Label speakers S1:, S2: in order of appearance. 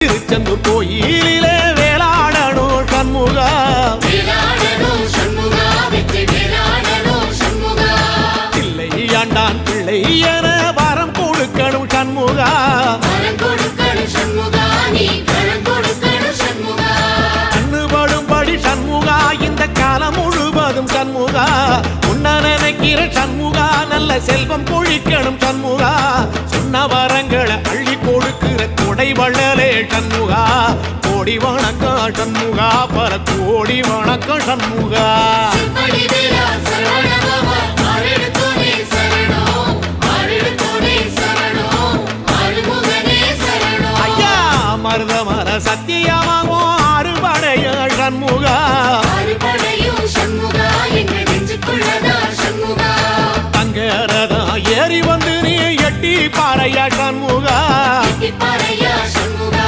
S1: திருச்செந்தூர் கோயிலிலே வேளாடணும் சண்முகா, பிள்ளை ஆண்டான் பிள்ளை என வரம் கொடுக்கணும் சண்முகா, கண்ணுபடும்படி சண்முகா இந்த காலம் முழுவதும் சண்முகா, உன்ன நினைக்கிற சண்முகா நல்ல செல்வம் பொழிக்கணும் சண்முகா, சொன்ன வரங்களை அள்ளி கொடுக்கிற கொடை வள்ளலே சண்முகா, கோடி வணக்கம் சண்முகா, பல கோடி வணக்கம் சண்முகா. ஐயா மருதமர சத்தியமாகும் அறுபடைய சண்முகா, தங்கரதா ஏறி வந்து நீ எட்டி பாறையா சண்முகா.